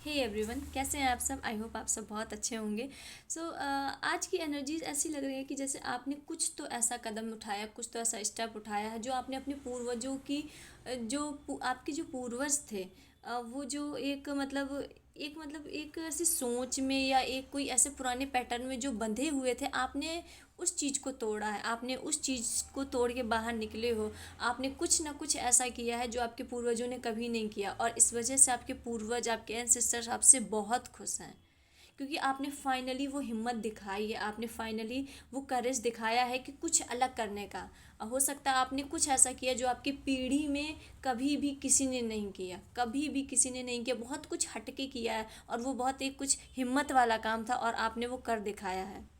Hey everyone, कैसे हैं आप सब। आई होप आप सब बहुत अच्छे होंगे। आज की एनर्जीज ऐसी लग रही है कि जैसे आपने कुछ तो ऐसा कदम उठाया, कुछ तो ऐसा स्टेप उठाया है जो आपने अपने पूर्वजों की आपके जो पूर्वज थे, वो जो एक ऐसी सोच में या एक कोई ऐसे पुराने पैटर्न में जो बंधे हुए थे, आपने उस चीज़ को तोड़ा है। आपने उस चीज़ को तोड़ के बाहर निकले हो। आपने कुछ ना कुछ ऐसा किया है जो आपके पूर्वजों ने कभी नहीं किया, और इस वजह से आपके पूर्वज, आपके एंसेस्टर्स आपसे बहुत खुश हैं। क्योंकि आपने फाइनली वो हिम्मत दिखाई है, आपने फाइनली वो करेज दिखाया है कि कुछ अलग करने का। हो सकता है आपने कुछ ऐसा किया जो आपकी पीढ़ी में कभी भी किसी ने नहीं किया, कभी भी किसी ने नहीं किया। बहुत कुछ हटके किया है, और वो बहुत एक कुछ हिम्मत वाला काम था, और आपने वो कर दिखाया है।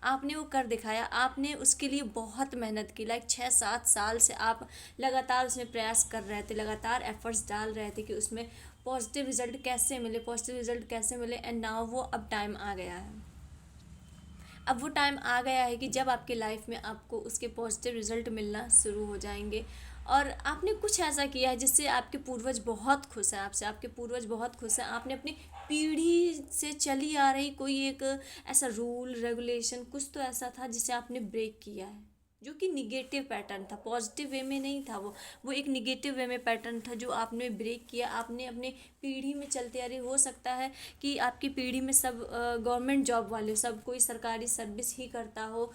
आपने वो कर दिखाया। आपने उसके लिए बहुत मेहनत की, लाइक 6-7 साल से आप लगातार उसमें प्रयास कर रहे थे, लगातार एफर्ट्स डाल रहे थे कि उसमें पॉजिटिव रिजल्ट कैसे मिले, पॉजिटिव रिजल्ट कैसे मिले। एंड नाउ वो अब टाइम आ गया है। अब वो टाइम आ गया है कि जब आपके लाइफ में आपको उसके पॉजिटिव रिजल्ट मिलना शुरू हो जाएंगे। और आपने कुछ ऐसा किया है जिससे आपके पूर्वज बहुत खुश हैं आपसे, आपके पूर्वज बहुत खुश हैं। आपने अपनी पीढ़ी से चली आ रही कोई एक ऐसा रूल रेगुलेशन, कुछ तो ऐसा था जिसे आपने ब्रेक किया है, जो कि निगेटिव पैटर्न था, पॉजिटिव वे में नहीं था। वो एक निगेटिव वे में पैटर्न था जो आपने ब्रेक किया। आपने अपने पीढ़ी में चलते आ रही, हो सकता है कि आपकी पीढ़ी में सब गवर्नमेंट जॉब वाले, सब कोई सरकारी सर्विस ही करता हो।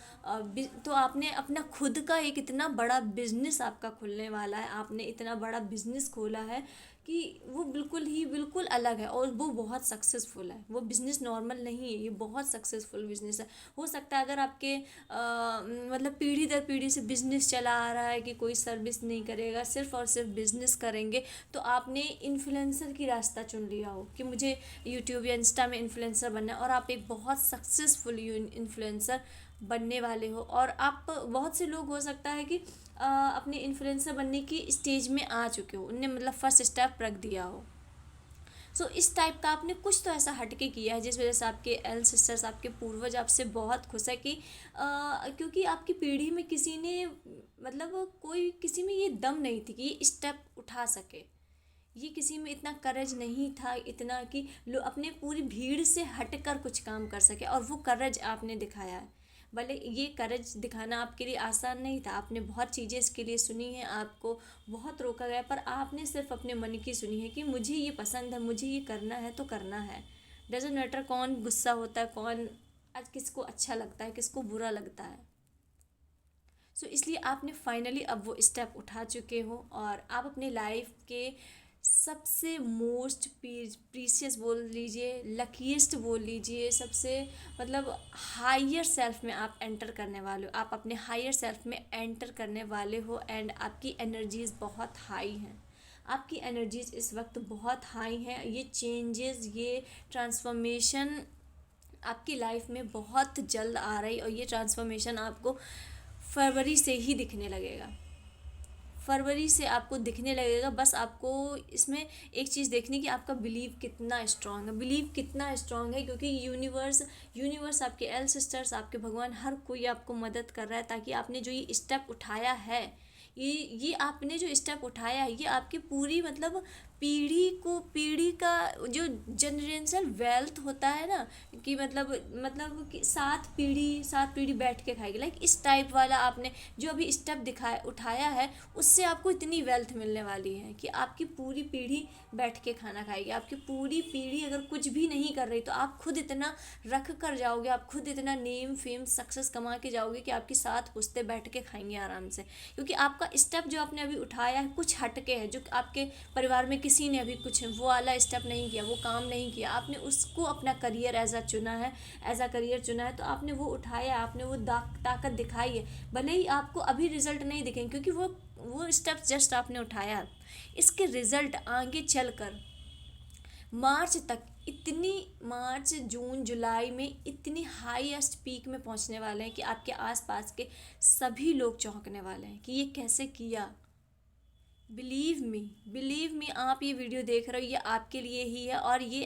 तो आपने अपना खुद का एक इतना बड़ा बिजनेस आपका खुलने वाला है, आपने इतना बड़ा बिजनेस खोला है कि वो बिल्कुल अलग है, और वो बहुत सक्सेसफुल है। वो बिज़नेस नॉर्मल नहीं है, ये बहुत सक्सेसफुल बिजनेस है। हो सकता है अगर आपके मतलब पीढ़ी दर पीढ़ी से बिजनेस चला आ रहा है कि कोई सर्विस नहीं करेगा, सिर्फ और सिर्फ बिजनेस करेंगे, तो आपने इन्फ्लुएंसर की रास्ता चुन लिया हो कि मुझे यूट्यूब या इंस्टा में इन्फ्लुएंसर बनना है, और आप एक बहुत सक्सेसफुल इन्फ्लुएंसर बनने वाले हो। और आप, बहुत से लोग हो सकता है कि अपने इन्फ्लुएंसर बनने की स्टेज में आ चुके हो, उनने मतलब फर्स्ट स्टेप रख दिया हो। इस टाइप का आपने कुछ तो ऐसा हटके किया है जिस वजह से आपके एंसेस्टर्स, आपके पूर्वज आपसे बहुत खुश है कि क्योंकि आपकी पीढ़ी में किसी ने, मतलब कोई किसी में ये दम नहीं थी कि ये स्टेप उठा सके। ये किसी में इतना करेज नहीं था, इतना कि लो अपने पूरी भीड़ से हटकर कुछ काम कर सके, और वो करेज आपने दिखाया है। भले ये करेज दिखाना आपके लिए आसान नहीं था, आपने बहुत चीज़ें इसके लिए सुनी हैं, आपको बहुत रोका गया, पर आपने सिर्फ अपने मन की सुनी है कि मुझे ये पसंद है, मुझे ये करना है तो करना है। डजेंट मैटर कौन गुस्सा होता है, कौन आज किसको अच्छा लगता है, किसको बुरा लगता है। इसलिए आपने फाइनली अब वो स्टेप उठा चुके हो, और आप अपने लाइफ के सबसे मोस्ट प्रीसियस बोल लीजिए, लकीएस्ट बोल लीजिए, सबसे मतलब हायर सेल्फ में आप एंटर करने वाले हो। आप अपने हायर सेल्फ में एंटर करने वाले हो, एंड आपकी एनर्जीज बहुत हाई हैं। आपकी एनर्जीज इस वक्त बहुत हाई हैं। ये चेंजेस, ये ट्रांसफॉर्मेशन आपकी लाइफ में बहुत जल्द आ रही, और ये ट्रांसफॉर्मेशन आपको फरवरी से ही दिखने लगेगा। फरवरी से आपको दिखने लगेगा। बस आपको इसमें एक चीज़ देखनी कि आपका बिलीव कितना स्ट्रांग है, बिलीव कितना स्ट्रांग है, क्योंकि यूनिवर्स आपके एल सिस्टर्स, आपके भगवान, हर कोई आपको मदद कर रहा है, ताकि आपने जो ये स्टेप उठाया है, ये आपने जो स्टेप उठाया है, ये आपकी पूरी मतलब पीढ़ी का जो जनरेशनल वेल्थ होता है ना, कि मतलब कि सात पीढ़ी बैठ के खाएगी, लाइक इस टाइप वाला आपने जो अभी स्टेप दिखाया उठाया है, उससे आपको इतनी वेल्थ मिलने वाली है कि आपकी पूरी पीढ़ी बैठ के खाना खाएगी। आपकी पूरी पीढ़ी अगर कुछ भी नहीं कर रही, तो आप खुद इतना रख कर जाओगे, आप खुद इतना नेम फेम सक्सेस कमा के जाओगे कि आपकी साथ पुश्ते बैठ के खाएंगे आराम से। क्योंकि आपका स्टेप जो आपने अभी उठाया है कुछ हटके है, जो आपके परिवार में किसी ने अभी कुछ वो वाला स्टेप नहीं किया, वो काम नहीं किया, आपने उसको अपना करियर एज अ चुना है, एज अ करियर चुना है, तो आपने वो उठाया, आपने वो ताकत दिखाई है। भले ही आपको अभी रिजल्ट नहीं दिखेंगे, क्योंकि वो स्टेप जस्ट आपने उठाया, इसके रिजल्ट आगे चलकर मार्च तक, इतनी मार्च जून जुलाई में इतनी हाईएस्ट पीक में पहुंचने वाले हैं कि आपके आसपास के सभी लोग चौंकने वाले हैं कि ये कैसे किया। बिलीव मी, आप ये वीडियो देख रहे हो, ये आपके लिए ही है, और ये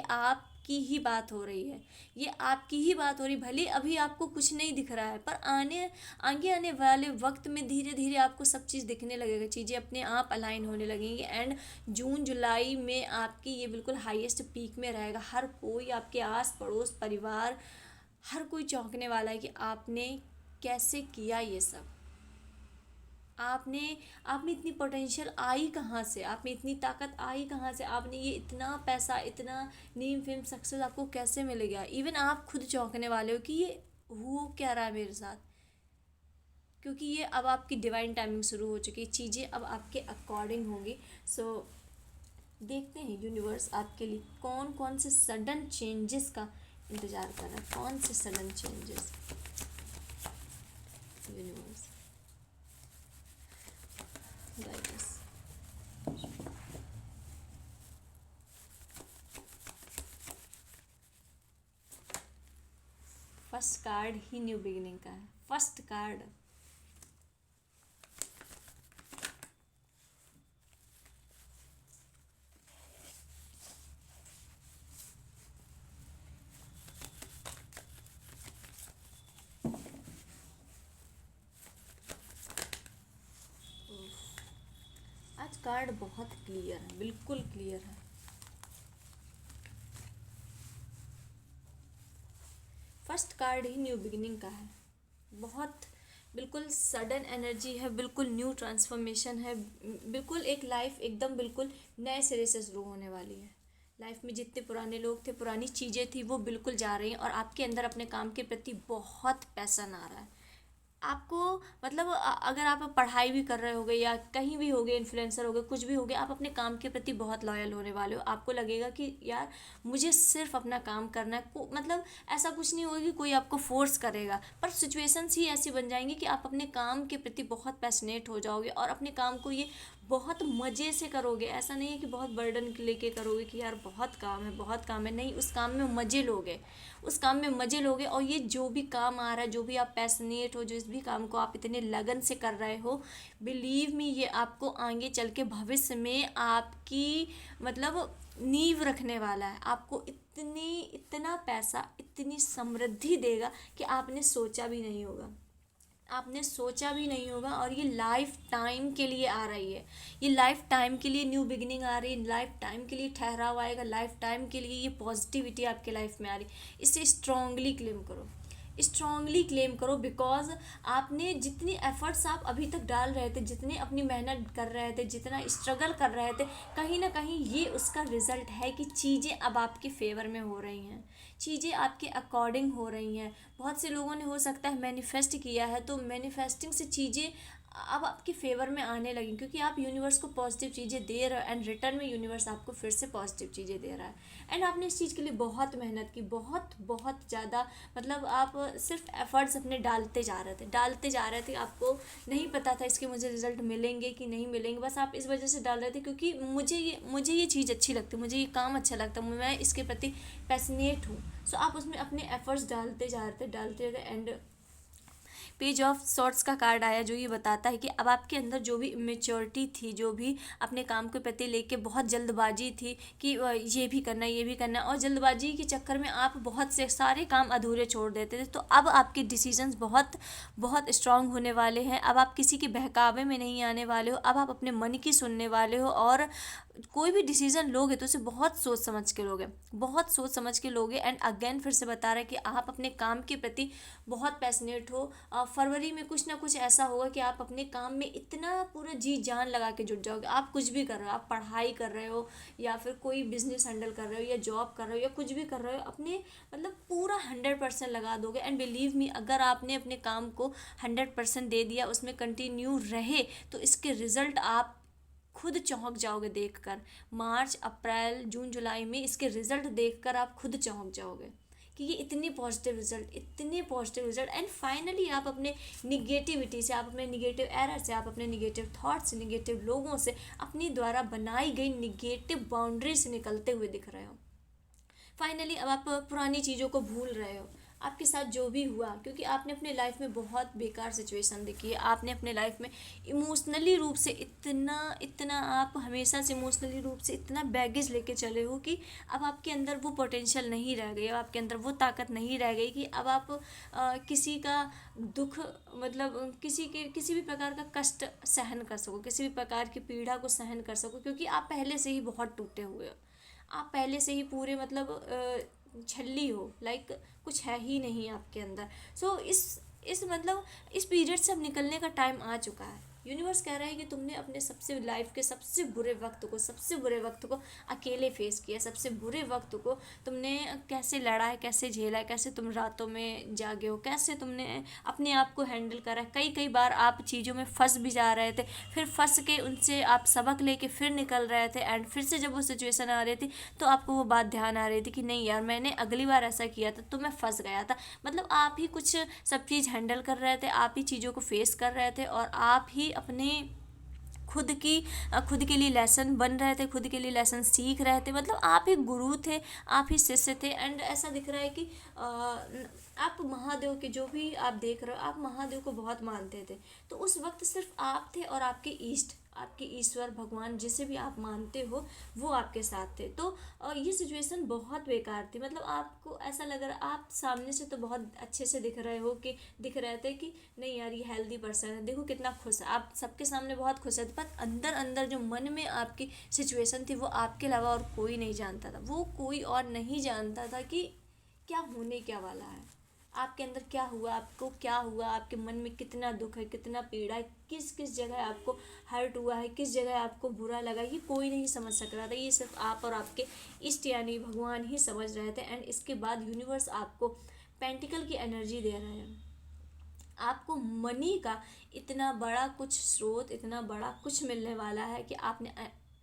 आपकी ही बात हो रही है, ये आपकी ही बात हो रही, भले अभी आपको कुछ नहीं दिख रहा है, पर आगे आने वाले वक्त में धीरे धीरे आपको सब चीज़ दिखने लगेगा, चीज़ें अपने आप अलाइन होने लगेंगी। एंड जून जुलाई में आपकी ये बिल्कुल हाईएस्ट पीक में रहेगा। हर कोई आपके आस पड़ोस परिवार हर कोई चौंकने वाला है कि आपने कैसे किया ये सब। आपने आपने इतनी पोटेंशियल आई कहाँ से, आप में इतनी ताकत आई कहाँ से, आपने ये इतना पैसा, इतना नेम फेम सक्सेस आपको कैसे मिल गया। इवन आप खुद चौंकने वाले हो कि ये हो क्या रहा है मेरे साथ, क्योंकि ये अब आपकी डिवाइन टाइमिंग शुरू हो चुकी है, चीज़ें अब आपके अकॉर्डिंग होंगी। सो देखते हैं यूनिवर्स आपके लिए कौन कौन से सडन चेंजेस का इंतज़ार कर रहा है, कौन से sudden changes universe guide us. First card ही न्यू बिगिनिंग का है, फर्स्ट कार्ड। आज कार्ड बहुत क्लियर है, बिल्कुल क्लियर है। फर्स्ट कार्ड ही न्यू बिगिनिंग का है, बहुत बिल्कुल सडन एनर्जी है, बिल्कुल न्यू ट्रांसफॉर्मेशन है, बिल्कुल एक लाइफ एकदम बिल्कुल नए सिरे से शुरू होने वाली है। लाइफ में जितने पुराने लोग थे, पुरानी चीज़ें थी, वो बिल्कुल जा रही हैं और आपके अंदर अपने काम के प्रति बहुत पैशन आ रहा है। आपको मतलब अगर आप पढ़ाई भी कर रहे होगे या कहीं भी होगे, इन्फ्लुएंसर होगे, कुछ भी होगे, आप अपने काम के प्रति बहुत लॉयल होने वाले हो। आपको लगेगा कि यार मुझे सिर्फ अपना काम करना है, मतलब ऐसा कुछ नहीं होगा कि कोई आपको फोर्स करेगा, पर सिचुएशंस ही ऐसी बन जाएंगी कि आप अपने काम के प्रति बहुत पैशनेट हो जाओगे और अपने काम को ये बहुत मज़े से करोगे। ऐसा नहीं है कि बहुत बर्डन लेके करोगे कि यार बहुत काम है, बहुत काम है, नहीं, उस काम में मज़े लोगे, उस काम में मज़े लोगे। और ये जो भी काम आ रहा है, जो भी आप पैशनेट हो, जिस भी काम को आप इतने लगन से कर रहे हो, बिलीव मी, ये आपको आगे चल के भविष्य में आपकी मतलब नींव रखने वाला है। आपको इतना पैसा, इतनी समृद्धि देगा कि आपने सोचा भी नहीं होगा, आपने सोचा भी नहीं होगा। और ये लाइफ टाइम के लिए आ रही है, ये लाइफ टाइम के लिए न्यू बिगिनिंग आ रही है, लाइफ टाइम के लिए ठहराव आएगा, लाइफ टाइम के लिए ये पॉजिटिविटी आपके लाइफ में आ रही। इसे स्ट्रांगली क्लेम करो, स्ट्रांगली क्लेम करो, बिकॉज आपने जितनी एफर्ट्स आप अभी तक डाल रहे थे, जितनी अपनी मेहनत कर रहे थे, जितना स्ट्रगल कर रहे थे, कहीं ना कहीं ये उसका रिजल्ट है कि चीज़ें अब आपके फेवर में हो रही हैं, चीज़ें आपके अकॉर्डिंग हो रही हैं। बहुत से लोगों ने हो सकता है मैनिफेस्ट किया है, तो मैनिफेस्टिंग से चीज़ें अब आपके फेवर में आने लगी, क्योंकि आप यूनिवर्स को पॉजिटिव चीज़ें दे रहे हो एंड रिटर्न में यूनिवर्स आपको फिर से पॉजिटिव चीज़ें दे रहा है। एंड आपने इस चीज़ के लिए बहुत मेहनत की, बहुत बहुत ज़्यादा, मतलब आप सिर्फ एफर्ट्स अपने डालते जा रहे थे, डालते जा रहे थे। आपको नहीं पता था इसके मुझे रिजल्ट मिलेंगे कि नहीं मिलेंगे, बस आप इस वजह से डाल रहे थे क्योंकि मुझे ये चीज़ अच्छी लगती है, मुझे ये काम अच्छा लगता है, मैं इसके प्रति पैशनेट हूँ। सो आप उसमें अपने एफर्ट्स डालते जा रहे थे, डालते रहे। एंड पेज ऑफ सॉर्ट्स का कार्ड आया, जो ये बताता है कि अब आपके अंदर जो भी इमेच्योरिटी थी, जो भी अपने काम के प्रति लेके बहुत जल्दबाजी थी कि ये भी करना है, ये भी करना है, और जल्दबाजी के चक्कर में आप बहुत से सारे काम अधूरे छोड़ देते थे। तो अब आपके डिसीजंस बहुत बहुत स्ट्रांग होने वाले हैं। अब आप किसी के बहकावे में नहीं आने वाले हो, अब आप अपने मन की सुनने वाले हो, और कोई भी डिसीजन लोगे तो उसे बहुत सोच समझ के लोगे, बहुत सोच समझ के लोगे। एंड अगेन फिर से बता रहा है कि आप अपने काम के प्रति बहुत पैशनेट हो। फरवरी में कुछ ना कुछ ऐसा होगा कि आप अपने काम में इतना पूरा जी जान लगा के जुट जाओगे। आप कुछ भी कर रहे हो, आप पढ़ाई कर रहे हो या फिर कोई बिजनेस हैंडल कर रहे हो या जॉब कर रहे हो या कुछ भी कर रहे हो, अपने मतलब पूरा 100% लगा दोगे। एंड बिलीव मी, अगर आपने अपने काम को 100% दे दिया, उसमें कंटिन्यू रहे, तो इसके रिजल्ट आप खुद चौंक जाओगे देखकर। मार्च अप्रैल जून जुलाई में इसके रिजल्ट देखकर आप खुद चौंक जाओगे कि ये इतनी पॉजिटिव रिजल्ट, इतने पॉजिटिव रिजल्ट। एंड फाइनली आप अपने निगेटिविटी से, आप अपने निगेटिव एरर से, आप अपने निगेटिव थॉट से, निगेटिव लोगों से, अपनी द्वारा बनाई गई निगेटिव बाउंड्री से निकलते हुए दिख रहे हो। फाइनली अब आप पुरानी चीज़ों को भूल रहे हो, आपके साथ जो भी हुआ, क्योंकि आपने अपने लाइफ में बहुत बेकार सिचुएशन देखी है, आपने अपने लाइफ में इमोशनली रूप से इतना इतना आप हमेशा से इमोशनली रूप से इतना बैगेज लेके चले हो कि अब आपके अंदर वो पोटेंशियल नहीं रह गई, अब आपके अंदर वो ताकत नहीं रह गई कि अब आप किसी का दुख, मतलब किसी भी प्रकार का कष्ट सहन कर सको, किसी भी प्रकार की पीड़ा को सहन कर सको, क्योंकि आप पहले से ही बहुत टूटे हुए हो। आप पहले से ही पूरे मतलब छल्ली हो, लाइक कुछ है ही नहीं आपके अंदर। सो इस मतलब इस पीरियड से अब निकलने का टाइम आ चुका है। यूनिवर्स कह रहा है कि तुमने अपने सबसे लाइफ के सबसे बुरे वक्त को अकेले फेस किया, सबसे बुरे वक्त को तुमने कैसे लड़ा है, कैसे झेला है, कैसे तुम रातों में जागे हो, कैसे तुमने अपने आप को हैंडल करा है। कई कई बार आप चीज़ों में फंस भी जा रहे थे, फिर फंस के उनसे आप सबक लेके फिर निकल रहे थे, एंड फिर से जब वो सिचुएशन आ रही थी तो आपको वो बात ध्यान आ रही थी कि नहीं यार, मैंने अगली बार ऐसा किया था तो मैं फंस गया था। मतलब आप ही कुछ सब चीज़ हैंडल कर रहे थे, आप ही चीज़ों को फेस कर रहे थे, और आप ही अपने खुद के लिए लेसन बन रहे थे, खुद के लिए लेसन सीख रहे थे। मतलब आप ही गुरु थे, आप ही शिष्य थे। एंड ऐसा दिख रहा है कि आप महादेव के, जो भी आप देख रहे हो, आप महादेव को बहुत मानते थे। तो उस वक्त सिर्फ आप थे और आपके ईष्ट, आपके ईश्वर भगवान जिसे भी आप मानते हो, वो आपके साथ थे। तो ये सिचुएशन बहुत बेकार थी। मतलब आपको ऐसा लग रहा, आप सामने से तो बहुत अच्छे से दिख रहे थे कि नहीं यार ये हेल्दी पर्सन है, देखो कितना खुश है, आप सबके सामने बहुत खुश है, पर अंदर अंदर जो मन में आपकी सिचुएशन थी वो आपके अलावा और कोई नहीं जानता था। वो कोई और नहीं जानता था कि क्या होने क्या वाला है, आपके अंदर क्या हुआ, आपको क्या हुआ, आपके मन में कितना दुख है, कितना पीड़ा है, किस किस जगह आपको हर्ट हुआ है, किस जगह आपको बुरा लगा, ये कोई नहीं समझ सक रहा था। ये सिर्फ आप और आपके इष्ट यानी भगवान ही समझ रहे थे। एंड इसके बाद यूनिवर्स आपको पेंटिकल की एनर्जी दे रहे हैं, आपको मनी का इतना बड़ा कुछ स्रोत, इतना बड़ा कुछ मिलने वाला है कि आपने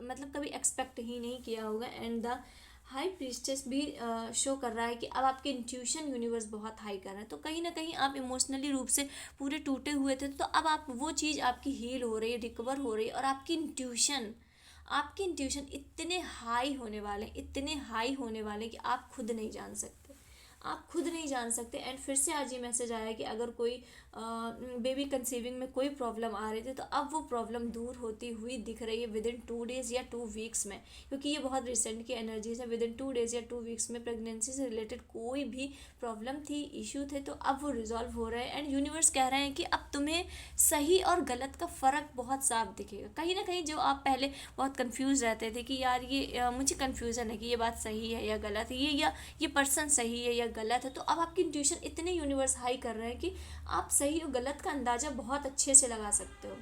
मतलब कभी एक्सपेक्ट ही नहीं किया होगा। एंड द हाई प्रीस्टेस भी शो कर रहा है कि अब आपके इंट्यूशन यूनिवर्स बहुत हाई कर रहा है। तो कहीं ना कहीं आप इमोशनली रूप से पूरे टूटे हुए थे, तो अब आप वो चीज़ आपकी हील हो रही है, रिकवर हो रही है, और आपकी इंट्यूशन इतने हाई होने वाले, इतने हाई होने वाले कि आप खुद नहीं जान सकते, आप खुद नहीं जान सकते। एंड फिर से आज ये मैसेज आया कि अगर कोई बेबी कंसीविंग में कोई प्रॉब्लम आ रही थी, तो अब वो प्रॉब्लम दूर होती हुई दिख रही है विद इन 2 days या 2 weeks में, क्योंकि ये बहुत रिसेंट की एनर्जीज है। विद इन 2 days या 2 weeks में प्रेगनेंसी से रिलेटेड कोई भी प्रॉब्लम थी, इशू थे, तो अब वो रिजॉल्व हो रहे हैं। एंड यूनिवर्स कह रहे हैं कि अब तुम्हें सही और गलत का फ़र्क बहुत साफ दिखेगा। कहीं ना कहीं जो आप पहले बहुत कंफ्यूज रहते थे कि यार ये मुझे कन्फ्यूज़न है कि ये बात सही है या गलत है, ये पर्सन सही है या गलत है, तो अब आपकी इंट्यूशन इतने यूनिवर्स हाई कर रहे हैं कि आप सही और गलत का अंदाज़ा बहुत अच्छे से लगा सकते हो,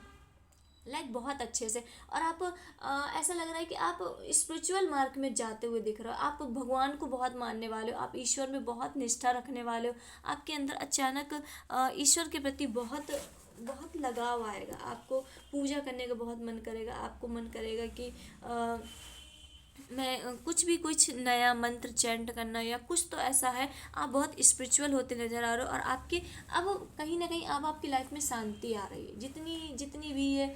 बहुत अच्छे से। और आप ऐसा लग रहा है कि आप स्पिरिचुअल मार्ग में जाते हुए दिख रहे हो, आप भगवान को बहुत मानने वाले हो, आप ईश्वर में बहुत निष्ठा रखने वाले हो। आपके अंदर अचानक ईश्वर के प्रति बहुत बहुत लगाव आएगा, आपको पूजा करने का बहुत मन करेगा, आपको मन करेगा कि मैं कुछ नया मंत्र चैंट करना या कुछ तो ऐसा है। आप बहुत स्पिरिचुअल होते नज़र आ रहे हो, और आपके अब कहीं ना कहीं अब आपकी लाइफ में शांति आ रही है। जितनी जितनी भी ये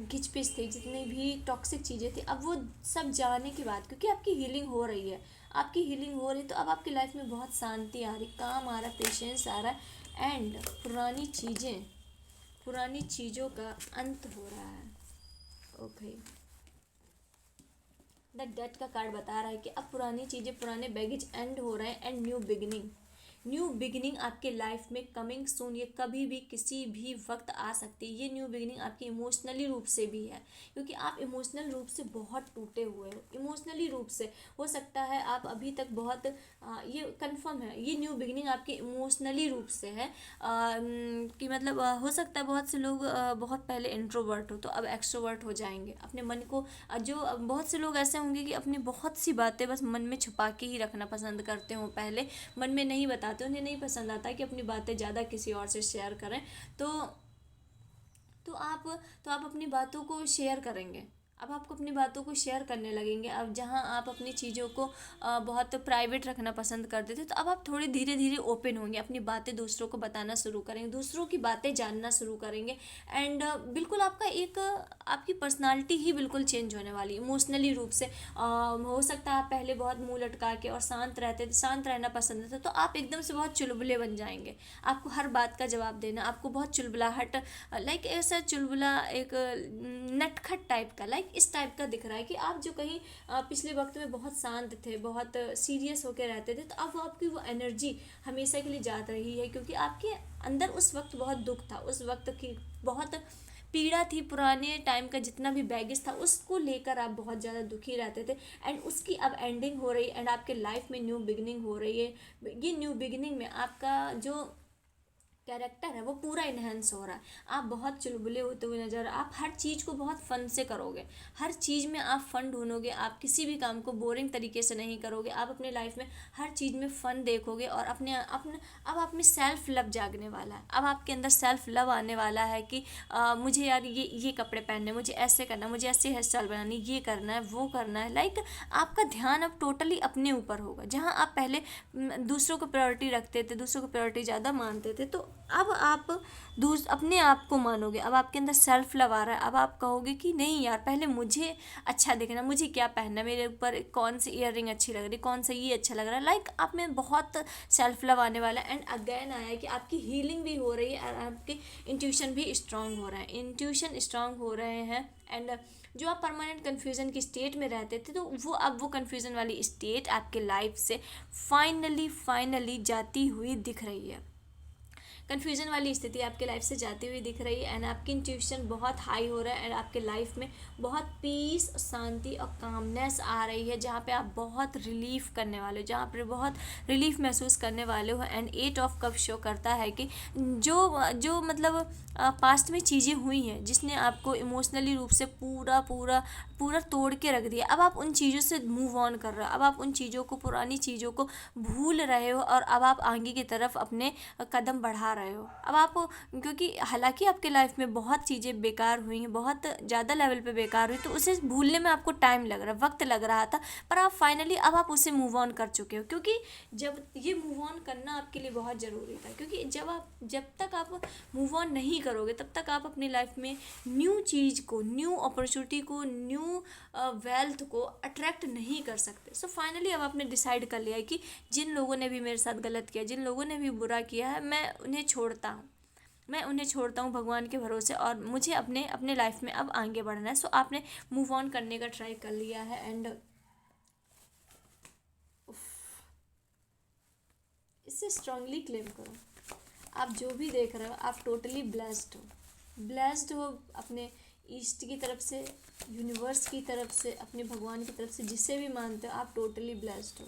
घिचपिच थी, जितनी भी टॉक्सिक चीज़ें थी, अब वो सब जाने की बात, क्योंकि आपकी हीलिंग हो रही है, आपकी हीलिंग हो रही है, तो अब आपकी लाइफ में बहुत शांति आ रही, काम आ रहा है, पेशेंस आ रहा है। एंड पुरानी चीज़ों का अंत हो रहा है। ओके, द डेथ का कार्ड बता रहा है कि अब पुरानी चीज़ें, पुराने बैगेज एंड हो रहे हैं, एंड न्यू बिगिनिंग आपके लाइफ में कमिंग सून। ये कभी भी किसी भी वक्त आ सकती है। ये न्यू बिगिनिंग आपकी इमोशनली रूप से भी है, क्योंकि आप इमोशनल रूप से बहुत टूटे हुए हो। इमोशनली रूप से हो सकता है आप अभी तक बहुत ये कंफर्म है, ये न्यू बिगिनिंग आपके इमोशनली रूप से है। कि मतलब हो सकता है बहुत से लोग बहुत पहले इंट्रोवर्ट हो, तो अब एक्सट्रोवर्ट हो जाएंगे। अपने मन को जो बहुत से लोग ऐसे होंगे कि अपनी बहुत सी बातें बस मन में छुपा के ही रखना पसंद करते हो, पहले मन में नहीं बताते, उन्हें नहीं पसंद आता कि अपनी बातें ज़्यादा किसी और से शेयर करें। तो तो आप अपनी बातों को शेयर करेंगे, अब आपको अपनी बातों को शेयर करने लगेंगे। अब जहाँ आप अपनी चीज़ों को बहुत प्राइवेट रखना पसंद करते थे, तो अब आप थोड़ी धीरे धीरे ओपन होंगे, अपनी बातें दूसरों को बताना शुरू करेंगे, दूसरों की बातें जानना शुरू करेंगे। एंड बिल्कुल आपका एक आपकी पर्सनालिटी ही बिल्कुल चेंज होने वाली है इमोशनली रूप से। हो सकता है आप पहले बहुत मुंह लटका के और शांत रहते थे, शांत रहना पसंद था, तो आप एकदम से बहुत चुलबुले बन जाएंगे। आपको हर बात का जवाब देना, आपको बहुत चुलबुलाहट, लाइक ऐसा चुलबुला एक नटखट टाइप का, लाइक इस टाइप का दिख रहा है कि आप जो कहीं पिछले वक्त में बहुत शांत थे, बहुत सीरियस होकर रहते थे, तो अब आपकी वो एनर्जी हमेशा के लिए जा रही है, क्योंकि आपके अंदर उस वक्त बहुत दुख था, उस वक्त की बहुत पीड़ा थी, पुराने टाइम का जितना भी बैगेज था उसको लेकर आप बहुत ज़्यादा दुखी रहते थे। एंड उसकी अब एंडिंग हो रही है, एंड आपके लाइफ में न्यू बिगिनिंग हो रही है। ये न्यू बिगिनिंग में आपका जो कैरेक्टर है वो पूरा इन्हेंस हो रहा है। आप बहुत चुलबुले होते हुए नजर, आप हर चीज़ को बहुत फन से करोगे, हर चीज़ में आप फन ढूंढोगे, आप किसी भी काम को बोरिंग तरीके से नहीं करोगे, आप अपने लाइफ में हर चीज़ में फन देखोगे। और अपने अब आप में सेल्फ लव जागने वाला है, अब आपके अंदर सेल्फ लव आने वाला है कि मुझे यार ये कपड़े पहनने, मुझे ऐसे करना, मुझे ऐसे हेयर स्टाइल बनानी, ये करना है, वो करना है। लाइक आपका ध्यान अब टोटली अपने ऊपर होगा। जहाँ आप पहले दूसरों को प्रायोरिटी रखते थे, दूसरों को प्रायोरिटी ज़्यादा मानते थे, तो अब आप अपने आप को मानोगे। अब आपके अंदर सेल्फ लव आ रहा है। अब आप कहोगे कि नहीं यार, पहले मुझे अच्छा दिखना, मुझे क्या पहनना, मेरे ऊपर कौन सी ईयर रिंग अच्छी लग रही, कौन सा ये अच्छा लग रहा है। लाइक आप में बहुत सेल्फ लव आने वाला है। एंड अगेन आया है कि आपकी हीलिंग भी हो रही है और आपके इंट्यूशन भी स्ट्रांग हो रहा है, इंट्यूशन स्ट्रांग हो रहे हैं। एंड जो आप परमानेंट कन्फ्यूज़न की स्टेट में रहते थे, तो वो अब वो कन्फ्यूज़न वाली स्टेट आपके लाइफ से फाइनली फाइनली जाती हुई दिख रही है। कन्फ्यूजन वाली स्थिति आपके लाइफ से जाती हुई दिख रही है। एंड आपकी इंट्यूशन बहुत हाई हो रहा है, एंड आपके लाइफ में बहुत पीस, शांति और कामनेस आ रही है, जहाँ पे आप बहुत रिलीफ करने वाले हो, जहाँ पे बहुत रिलीफ महसूस करने वाले हो। एंड 8 ऑफ कप शो करता है कि जो जो मतलब पास्ट में चीज़ें हुई हैं जिसने आपको इमोशनली रूप से पूरा पूरा पूरा तोड़ के रख दिया, अब आप उन चीज़ों से मूव ऑन कर रहे हो, अब आप उन चीज़ों को, पुरानी चीज़ों को भूल रहे हो, और अब आप आगे की तरफ अपने कदम बढ़ा रहे हो। अब आप, क्योंकि हालांकि आपके लाइफ में बहुत चीज़ें बेकार हुई हैं, बहुत ज़्यादा लेवल पे बेकार हुई, तो उसे भूलने में आपको टाइम लग रहा, वक्त लग रहा था, पर आप फाइनली अब आप उसे मूव ऑन कर चुके हो। क्योंकि जब ये मूव ऑन करना आपके लिए बहुत ज़रूरी था, क्योंकि जब तक आप मूव ऑन नहीं करोगे, तब तक आप अपनी लाइफ में न्यू चीज़ को, न्यू अपॉर्चुनिटी को, न्यू वेल्थ को अट्रैक्ट नहीं कर सकते। सो फाइनली अब आपने डिसाइड कर लिया है कि जिन लोगों ने भी मेरे साथ गलत किया, जिन लोगों ने भी बुरा किया है, मैं उन्हें छोड़ता हूँ, मैं उन्हें छोड़ता हूँ भगवान के भरोसे, और मुझे अपने अपने लाइफ में अब आगे बढ़ना है। सो आपने मूव ऑन करने का ट्राई कर लिया है। एंड इससे स्ट्रांगली क्लेम करो, आप जो भी देख रहे हो आप टोटली ब्लेस्ड हो, ब्लेस्ड हो अपने ईस्ट की तरफ से, यूनिवर्स की तरफ से, अपने भगवान की तरफ से, जिसे भी मानते हो आप टोटली ब्लेस्ड हो।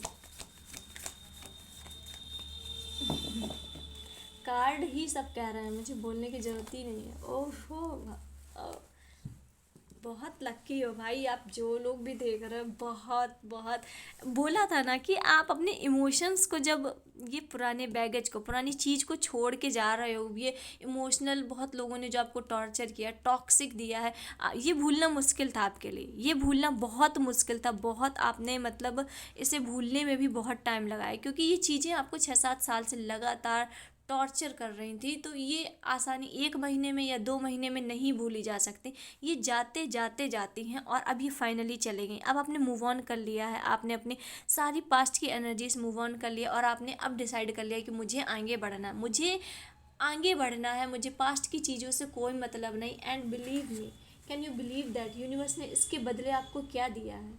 कार्ड ही सब कह रहे हैं, मुझे बोलने की ज़रूरत ही नहीं है। ओहो, बहुत लक्की हो भाई आप, जो लोग भी देख रहे हो बहुत बहुत। बोला था ना कि आप अपने इमोशंस को, जब ये पुराने बैगेज को, पुरानी चीज़ को छोड़ के जा रहे हो, ये इमोशनल बहुत लोगों ने जो आपको टॉर्चर किया, टॉक्सिक दिया है, ये भूलना मुश्किल था आपके लिए, ये भूलना बहुत मुश्किल था, बहुत आपने मतलब इसे भूलने में भी बहुत टाइम लगाया, क्योंकि ये चीज़ें आपको 6-7 साल से लगातार टॉर्चर कर रही थी। तो ये आसानी 1 महीने में या 2 महीने में नहीं भूली जा सकती, ये जाते जाते जाती हैं, और अब ये फाइनली चले गई। अब आपने मूव ऑन कर लिया है, आपने अपनी सारी पास्ट की एनर्जी से मूव ऑन कर लिया, और आपने अब डिसाइड कर लिया कि मुझे आगे बढ़ना है, मुझे आगे बढ़ना है, मुझे पास्ट की चीज़ों से कोई मतलब नहीं। And believe me, can you believe that universe ने इसके बदले आपको क्या दिया है?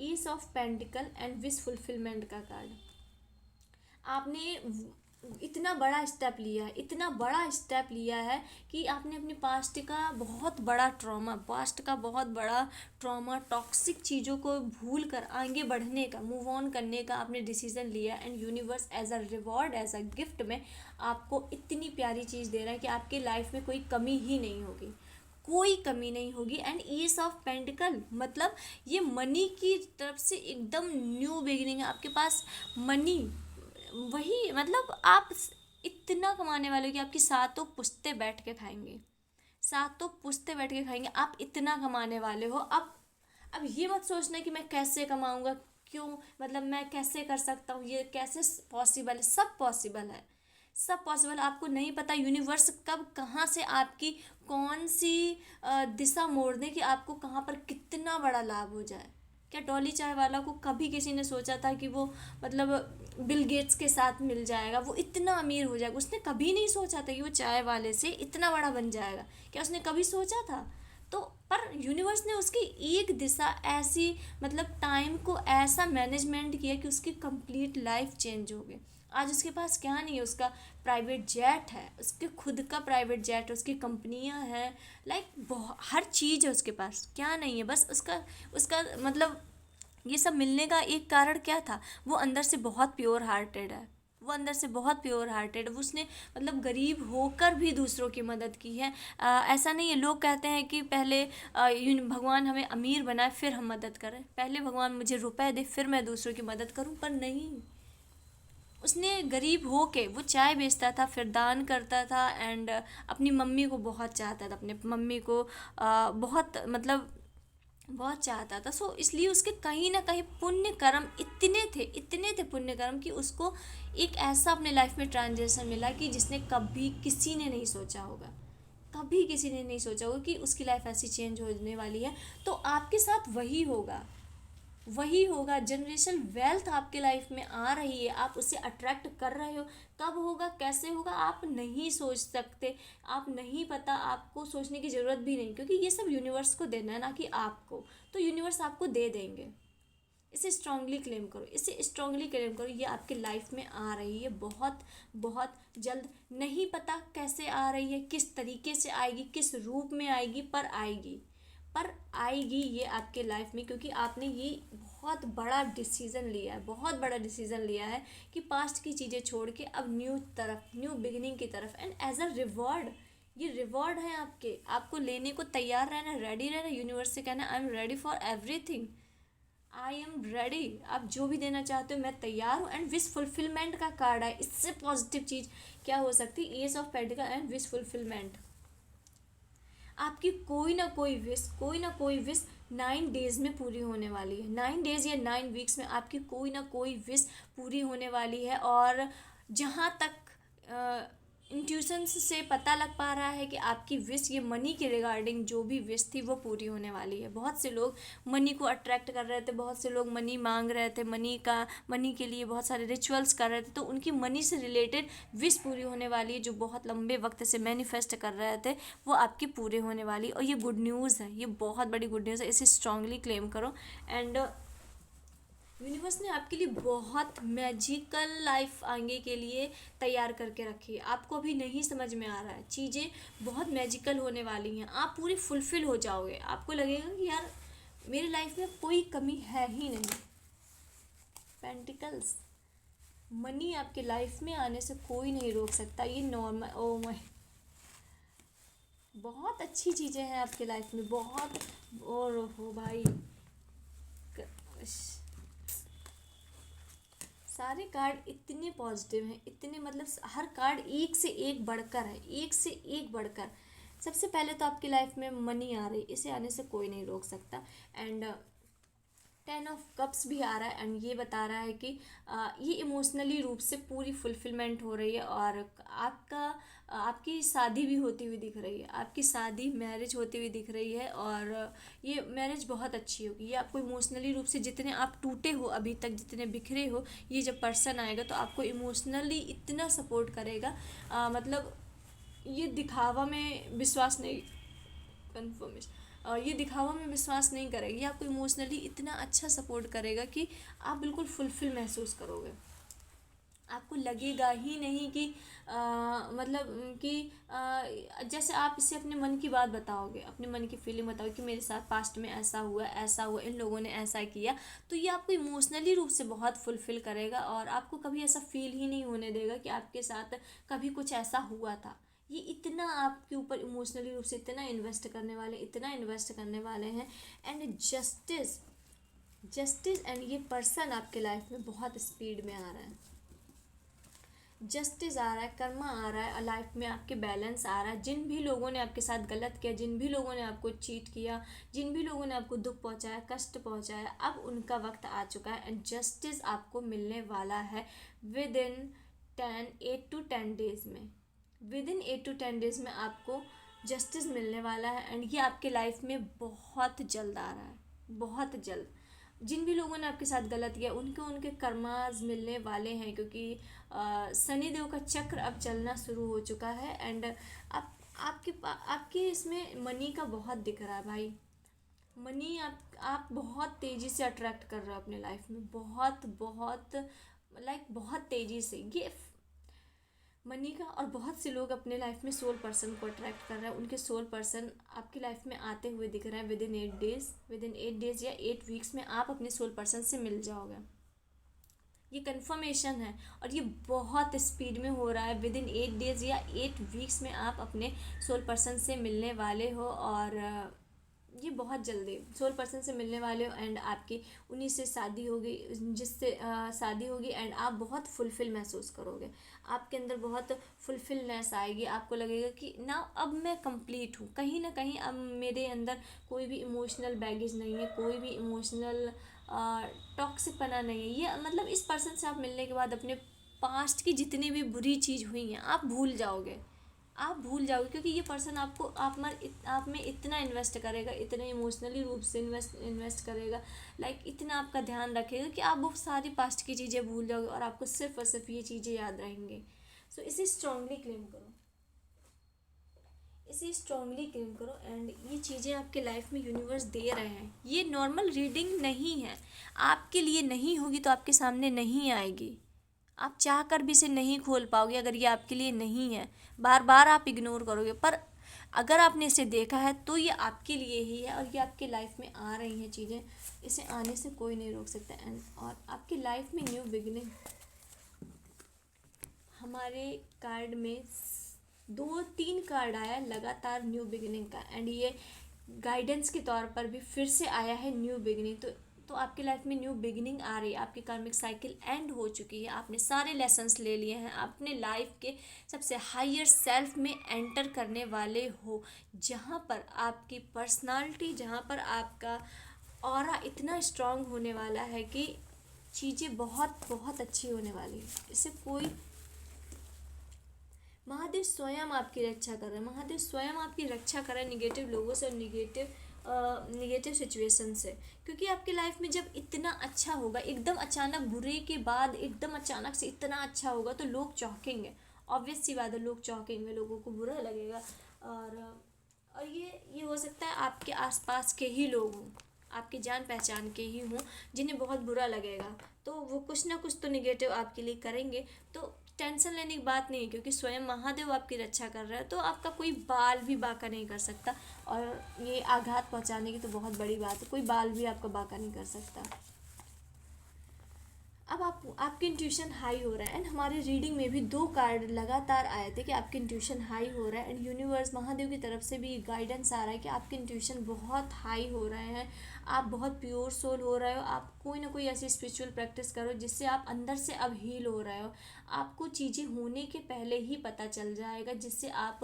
Ace of pentacle and wish fulfilment का कार्ड। आपने इतना बड़ा स्टेप लिया है, इतना बड़ा स्टेप लिया है कि आपने अपने पास्ट का बहुत बड़ा ट्रॉमा, पास्ट का बहुत बड़ा ट्रॉमा, टॉक्सिक चीज़ों को भूल कर आगे बढ़ने का, मूव ऑन करने का आपने डिसीजन लिया। And universe as a reward, as a gift में आपको इतनी प्यारी चीज़ दे रहा है कि आपके लाइफ में कोई कमी ही नहीं होगी, कोई कमी नहीं होगी। एंड ईस ऑफ पेंटिकल मतलब ये मनी की तरफ से एकदम न्यू बिगिनिंग है आपके पास। मनी, वही मतलब आप इतना कमाने वाले हो कि आपकी सातों पुश्ते बैठ के खाएंगे, सातों पुश्ते बैठ के खाएंगे। आप इतना कमाने वाले हो। अब ये मत सोचना कि मैं कैसे कमाऊंगा, क्यों, मतलब मैं कैसे कर सकता हूँ, ये कैसे पॉसिबल है। सब पॉसिबल है, सब पॉसिबल। आपको नहीं पता यूनिवर्स कब कहाँ से आपकी कौन सी दिशा मोड़ दे कि आपको कहाँ पर कितना बड़ा लाभ हो जाए। क्या डॉली चाय वाला को कभी किसी ने सोचा था कि वो, मतलब, बिल गेट्स के साथ मिल जाएगा, वो इतना अमीर हो जाएगा? उसने कभी नहीं सोचा था कि वो चाय वाले से इतना बड़ा बन जाएगा। क्या उसने कभी सोचा था? तो पर यूनिवर्स ने उसकी एक दिशा ऐसी, मतलब टाइम को ऐसा मैनेजमेंट किया कि उसकी कंप्लीट लाइफ चेंज हो गई। आज उसके पास क्या नहीं है, उसका प्राइवेट जेट है, उसके खुद का प्राइवेट जेट है, उसकी कंपनियां हैं, लाइक बहुत हर चीज़ है उसके पास। क्या नहीं है, बस उसका उसका मतलब ये सब मिलने का एक कारण क्या था? वो अंदर से बहुत प्योर हार्टेड है। वो अंदर से बहुत प्योर हार्टेड, उसने मतलब गरीब होकर भी दूसरों की मदद की है। ऐसा नहीं है, लोग कहते हैं कि पहले भगवान हमें अमीर बनाए फिर हम मदद करें, पहले भगवान मुझे रुपए दे फिर मैं दूसरों की मदद करूं, पर नहीं। उसने गरीब हो के वो चाय बेचता था, फिर दान करता था, एंड अपनी मम्मी को बहुत चाहता था, अपने मम्मी को बहुत, मतलब बहुत चाहता था। सो इसलिए उसके कहीं ना कहीं पुण्य कर्म इतने थे पुण्य कर्म, कि उसको एक ऐसा अपने लाइफ में ट्रांजेक्शन मिला कि जिसने कभी किसी ने नहीं सोचा होगा। कभी किसी ने नहीं सोचा होगा कि उसकी लाइफ ऐसी चेंज होने वाली है। तो आपके साथ वही होगा, वही होगा। जनरेशन वेल्थ आपके लाइफ में आ रही है, आप उसे अट्रैक्ट कर रहे हो। कब होगा, कैसे होगा, आप नहीं सोच सकते, आप नहीं पता, आपको सोचने की ज़रूरत भी नहीं, क्योंकि ये सब यूनिवर्स को देना है, ना कि आपको। तो यूनिवर्स आपको दे देंगे। इसे स्ट्रांगली क्लेम करो, इसे स्ट्रांगली क्लेम करो, ये आपके लाइफ में आ रही है बहुत बहुत जल्द। नहीं पता कैसे आ रही है, किस तरीके से आएगी, किस रूप में आएगी, पर आएगी, पर आएगी ये आपके लाइफ में, क्योंकि आपने ये बहुत बड़ा डिसीज़न लिया है, बहुत बड़ा डिसीज़न लिया है कि पास्ट की चीज़ें छोड़ के अब न्यू तरफ, न्यू बिगिनिंग की तरफ। एंड एज अ रिवॉर्ड, ये रिवॉर्ड है आपके, आपको लेने को तैयार रहना, रेडी रहना, यूनिवर्स से कहना I am ready for everything, I am ready. आप जो भी देना चाहते हो मैं तैयार हूँ। एंड विश फुलफिलमेंट का कार्ड है, इससे पॉजिटिव चीज़ क्या हो सकती है? S of pentacle and wish fulfilment. आपकी कोई ना कोई विश 9 डेज में पूरी होने वाली है। 9 डेज या 9 वीक्स में आपकी कोई ना कोई विश पूरी होने वाली है। और जहाँ तक इंट्यूशन से पता लग पा रहा है कि आपकी विश, ये मनी के रिगार्डिंग जो भी विश थी वो पूरी होने वाली है। बहुत से लोग मनी को अट्रैक्ट कर रहे थे, बहुत से लोग मनी मांग रहे थे, मनी के लिए बहुत सारे रिचुअल्स कर रहे थे, तो उनकी मनी से रिलेटेड विश पूरी होने वाली है। जो बहुत लंबे वक्त से मैनिफेस्ट कर रहे थे वो आपकी पूरे होने वाली। और ये गुड न्यूज़ है, ये बहुत बड़ी गुड न्यूज़ है, इसे स्ट्रांगली क्लेम करो। एंड यूनिवर्स ने आपके लिए बहुत मैजिकल लाइफ आगे के लिए तैयार करके रखी है। आपको अभी नहीं समझ में आ रहा है, चीज़ें बहुत मैजिकल होने वाली हैं, आप पूरी फुलफिल हो जाओगे। आपको लगेगा कि यार मेरी लाइफ में कोई कमी है ही नहीं। पेंटिकल्स, मनी आपके लाइफ में आने से कोई नहीं रोक सकता, ये नॉर्मल। ओ माय, बहुत अच्छी चीज़ें हैं आपके लाइफ में, बहुत। और हो भाई, सारे कार्ड इतने पॉजिटिव हैं, इतने, मतलब हर कार्ड एक से एक बढ़कर है, एक से एक बढ़कर। सबसे पहले तो आपकी लाइफ में मनी आ रही, इसे आने से कोई नहीं रोक सकता। एंड 10 ऑफ कप्स भी आ रहा है, एंड ये बता रहा है कि ये इमोशनली रूप से पूरी फुलफिलमेंट हो रही है। और आपकी शादी भी होती हुई दिख रही है, आपकी शादी, मैरिज होती हुई दिख रही है। और ये मैरिज बहुत अच्छी होगी। ये आपको इमोशनली रूप से, जितने आप टूटे हो अभी तक, जितने बिखरे हो, ये जब पर्सन आएगा तो आपको इमोशनली इतना सपोर्ट करेगा। मतलब ये दिखावा में विश्वास नहीं, कन्फर्मेशन, ये दिखावा में विश्वास नहीं करेगी, आपको इमोशनली इतना अच्छा सपोर्ट करेगा कि आप बिल्कुल फुलफिल महसूस करोगे। आपको लगेगा ही नहीं कि मतलब कि जैसे आप इसे अपने मन की बात बताओगे, अपने मन की फीलिंग बताओगे कि मेरे साथ पास्ट में ऐसा हुआ, इन लोगों ने ऐसा किया, तो ये आपको इमोशनली रूप से बहुत फुलफिल करेगा। और आपको कभी ऐसा फील ही नहीं होने देगा कि आपके साथ कभी कुछ ऐसा हुआ था। ये इतना आपके ऊपर इमोशनली रूप से इतना इन्वेस्ट करने वाले हैं। एंड जस्टिस एंड ये पर्सन आपके लाइफ में बहुत स्पीड में आ रहा है। जस्टिस आ रहा है, कर्मा आ रहा है, लाइफ में आपके बैलेंस आ रहा है। जिन भी लोगों ने आपके साथ गलत किया, जिन भी लोगों ने आपको चीट किया, जिन भी लोगों ने आपको दुख पहुंचाया, कष्ट पहुंचाया, अब उनका वक्त आ चुका है एंड जस्टिस आपको मिलने वाला है विद इन 8 to 10 डेज में। विद इन 8 to 10 डेज में आपको जस्टिस मिलने वाला है एंड ये आपके लाइफ में बहुत जल्द आ रहा है, बहुत जल्द। जिन भी लोगों ने आपके साथ गलत किया उनके उनके कर्माज मिलने वाले हैं, क्योंकि शनि देव का चक्र अब चलना शुरू हो चुका है एंड आपके इसमें मनी का बहुत दिख रहा है भाई। मनी आप बहुत तेज़ी से अट्रैक्ट कर रहे हो अपने लाइफ में, बहुत बहुत बहुत तेज़ी से ये मनी का। और बहुत से लोग अपने लाइफ में सोल पर्सन को अट्रैक्ट कर रहे हैं, उनके सोल पर्सन आपकी लाइफ में आते हुए दिख रहे हैं विद इन 8 डेज या 8 वीक्स में आप अपने सोल पर्सन से मिल जाओगे। ये कंफर्मेशन है और ये बहुत स्पीड में हो रहा है। विद इन 8 डेज या 8 वीक्स में आप अपने सोल पर्सन से मिलने वाले हो और ये बहुत जल्दी सोल पर्सन से मिलने वाले हो एंड आपकी उन्हीं से शादी होगी, जिससे शादी होगी एंड आप बहुत फुलफिल महसूस करोगे। आपके अंदर बहुत फुलफिलनेस आएगी, आपको लगेगा कि ना अब मैं कंप्लीट हूँ, कहीं ना कहीं अब मेरे अंदर कोई भी इमोशनल बैगेज नहीं है, कोई भी इमोशनल टॉक्सिक पना नहीं है। ये मतलब इस पर्सन से आप मिलने के बाद अपने पास्ट की जितनी भी बुरी चीज़ हुई हैं आप भूल जाओगे, आप भूल जाओगे, क्योंकि ये पर्सन आपको आप में इतना इन्वेस्ट करेगा, इतने इमोशनली रूप से इन्वेस्ट करेगा, इतना आपका ध्यान रखेगा कि आप वो सारी पास्ट की चीज़ें भूल जाओगे और आपको सिर्फ और सिर्फ ये चीज़ें याद रहेंगी। सो इसे स्ट्रांगली क्लेम करो, इसे स्ट्रांगली क्लेम करो एंड ये चीज़ें आपके लाइफ में यूनिवर्स दे रहे हैं। ये नॉर्मल रीडिंग नहीं है, आपके लिए नहीं होगी तो आपके सामने नहीं आएगी, आप चाह कर भी इसे नहीं खोल पाओगे अगर ये आपके लिए नहीं है। बार बार आप इग्नोर करोगे, पर अगर आपने इसे देखा है तो ये आपके लिए ही है और ये आपके लाइफ में आ रही हैं चीज़ें, इसे आने से कोई नहीं रोक सकता। एंड और आपकी लाइफ में न्यू बिगिनिंग, हमारे कार्ड में 2-3 कार्ड आया लगातार न्यू बिगिनिंग का एंड ये गाइडेंस के तौर पर भी फिर से आया है न्यू बिगिनिंग। तो आपकी लाइफ में न्यू बिगिनिंग आ रही है, आपकी कार्मिक साइकिल एंड हो चुकी है, आपने सारे लेसन्स ले लिए हैं, अपने लाइफ के सबसे हायर सेल्फ में एंटर करने वाले हो, जहाँ पर आपकी पर्सनालिटी, जहाँ पर आपका ऑरा इतना स्ट्रांग होने वाला है कि चीज़ें बहुत बहुत अच्छी होने वाली है। इससे कोई महादेव स्वयं आपकी रक्षा कर रहे हैं, महादेव स्वयं आपकी रक्षा कर रहे हैं निगेटिव लोगों से और निगेटिव सिचुएशन से। क्योंकि आपकी लाइफ में जब इतना अच्छा होगा, एकदम अचानक बुरे के बाद एकदम अचानक से इतना अच्छा होगा तो लोग चौंकेंगे, ऑब्वियस सी बात है, लोग चौंकेंगे, लोगों को बुरा लगेगा। और ये हो सकता है आपके आसपास के ही लोग हों, आपकी जान पहचान के ही हों, जिन्हें बहुत बुरा लगेगा, तो वो कुछ ना कुछ तो निगेटिव आपके लिए करेंगे। तो टेंशन लेने की बात नहीं है, क्योंकि स्वयं महादेव आपकी रक्षा कर रहा है, तो आपका कोई बाल भी बांका नहीं कर सकता। और ये आघात पहुंचाने की तो बहुत बड़ी बात है, कोई बाल भी आपका बांका नहीं कर सकता। अब आपकी इंट्यूशन हाई हो रहा है एंड हमारे रीडिंग में भी 2 कार्ड लगातार आए थे कि आपकी इंट्यूशन हाई हो रहा है एंड यूनिवर्स महादेव की तरफ से भी गाइडेंस आ रहा है कि आपके इंट्यूशन बहुत हाई हो रहे हैं, आप बहुत प्योर सोल हो रहे हो, आप कोई ना कोई ऐसी स्पिरिचुअल प्रैक्टिस करो जिससे आप अंदर से अब हील हो रहे हो। आपको चीज़ें होने के पहले ही पता चल जाएगा, जिससे आप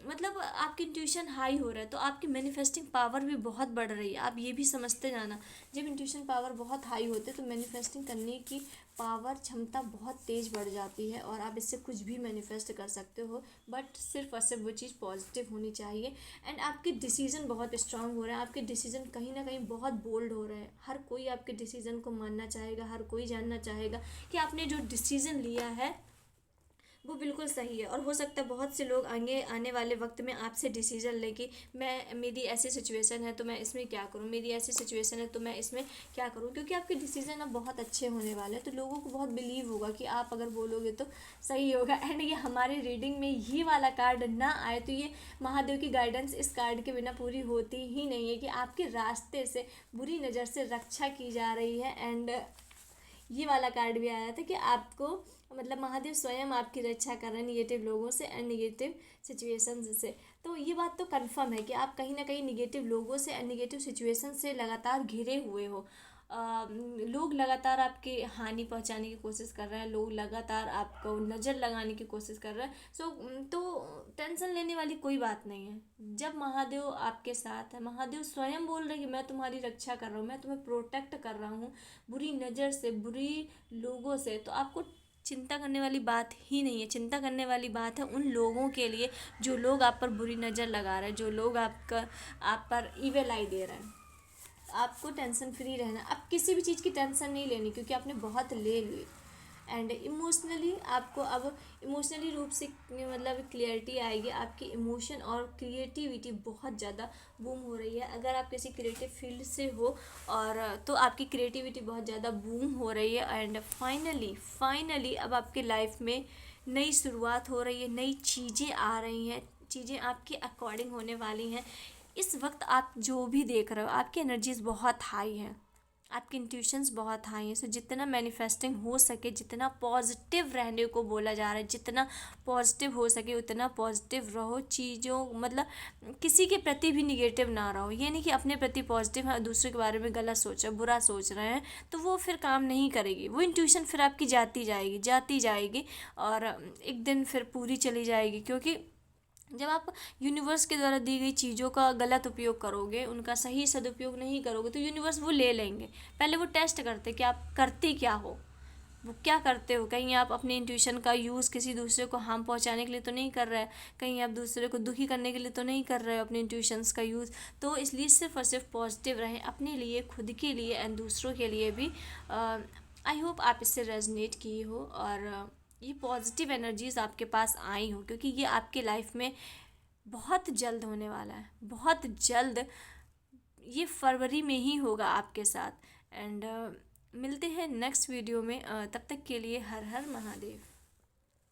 मतलब आपकी इंट्यूशन हाई हो रहा है तो आपकी मैनिफेस्टिंग पावर भी बहुत बढ़ रही है। आप ये भी समझते जाना, जब इंट्यूशन पावर बहुत हाई होते तो मैनिफेस्टिंग करने की पावर क्षमता बहुत तेज़ बढ़ जाती है और आप इससे कुछ भी मैनिफेस्ट कर सकते हो, बट सिर्फ और सिर्फ वो चीज़ पॉजिटिव होनी चाहिए। एंड आपके डिसीज़न बहुत स्ट्रांग हो रहे हैं, आपके डिसीज़न कहीं ना कहीं बहुत बोल्ड हो रहे हैं, हर कोई आपके डिसीज़न को मानना चाहेगा, हर कोई जानना चाहेगा कि आपने जो डिसीज़न लिया है वो बिल्कुल सही है। और हो सकता है बहुत से लोग आने वाले वक्त में आपसे डिसीज़न लें कि मेरी ऐसी सिचुएशन है तो मैं इसमें क्या करूँ, मेरी ऐसी सिचुएशन है तो मैं इसमें क्या करूँ, क्योंकि आपके डिसीज़न अब बहुत अच्छे होने वाले हैं। तो लोगों को बहुत बिलीव होगा कि आप अगर बोलोगे तो सही होगा। एंड ये हमारे रीडिंग में ये वाला कार्ड ना आए तो ये महादेव की गाइडेंस इस कार्ड के बिना पूरी होती ही नहीं है, कि आपके रास्ते से बुरी नज़र से रक्षा की जा रही है। एंड ये वाला कार्ड भी आया था कि आपको मतलब महादेव स्वयं आपकी रक्षा कर रहे हैं निगेटिव लोगों से एंड निगेटिव सिचुएशंस से। तो ये बात तो कंफर्म है कि आप कहीं ना कहीं निगेटिव लोगों से एंड निगेटिव सिचुएशन से लगातार घिरे हुए हो। लोग लगातार आपके हानि पहुंचाने की कोशिश कर रहे हैं, लोग लगातार आपको नज़र लगाने की कोशिश कर रहे हैं। तो टेंशन लेने वाली कोई बात नहीं है। जब महादेव आपके साथ है, महादेव स्वयं बोल रहे हैं कि मैं तुम्हारी रक्षा कर रहा हूँ, मैं तुम्हें प्रोटेक्ट कर रहा हूँ बुरी नज़र से, बुरी लोगों से, तो आपको चिंता करने वाली बात ही नहीं है। चिंता करने वाली बात है उन लोगों के लिए जो लोग आप पर बुरी नज़र लगा रहे हैं, जो लोग आप पर इविल आई दे रहे हैं। आपको टेंशन फ्री रहना, अब किसी भी चीज़ की टेंशन नहीं लेनी, क्योंकि आपने बहुत ले ली। एंड इमोशनली आपको अब इमोशनली रूप से मतलब क्लियरिटी आएगी। आपकी इमोशन और क्रिएटिविटी बहुत ज़्यादा बूम हो रही है। अगर आप किसी क्रिएटिव फील्ड से हो और तो आपकी क्रिएटिविटी बहुत ज़्यादा बूम हो रही है। एंड फाइनली अब आपके लाइफ में नई शुरुआत हो रही है, नई चीज़ें आ रही हैं, चीज़ें आपके अकॉर्डिंग होने वाली हैं। इस वक्त आप जो भी देख रहे हो, आपकी एनर्जीज बहुत हाई हैं, आपकी इंट्यूशंस बहुत हाई हैं। सो जितना मैनिफेस्टिंग हो सके, जितना पॉजिटिव रहने को बोला जा रहा है, जितना पॉजिटिव हो सके उतना पॉजिटिव रहो। चीज़ों मतलब किसी के प्रति भी निगेटिव ना रहो। ये नहीं कि अपने प्रति पॉजिटिव है, दूसरे के बारे में गलत सोच रहे, बुरा सोच रहे हैं, तो वो फिर काम नहीं करेगी। वो इंट्यूशन फिर आपकी जाती जाएगी और एक दिन फिर पूरी चली जाएगी। क्योंकि जब आप यूनिवर्स के द्वारा दी गई चीज़ों का गलत उपयोग करोगे, उनका सही सदुपयोग नहीं करोगे, तो यूनिवर्स वो ले लेंगे। पहले वो टेस्ट करते कि आप करते क्या हो, वो क्या करते हो। कहीं आप अपने इंट्यूशन का यूज़ किसी दूसरे को हार्म पहुंचाने के लिए तो नहीं कर रहे हैं, कहीं आप दूसरे को दुखी करने के लिए तो नहीं कर रहे हो अपने इंट्यूशंस का यूज़। तो इसलिए सिर्फ और सिर्फ पॉजिटिव रहें अपने लिए, खुद के लिए एंड दूसरों के लिए भी। आई होप आप इससे रेजनेट किए हो और ये पॉजिटिव एनर्जीज आपके पास आई हो, क्योंकि ये आपके लाइफ में बहुत जल्द होने वाला है, बहुत जल्द। ये फरवरी में ही होगा आपके साथ। एंड मिलते हैं नेक्स्ट वीडियो में। तब तक के लिए हर हर महादेव।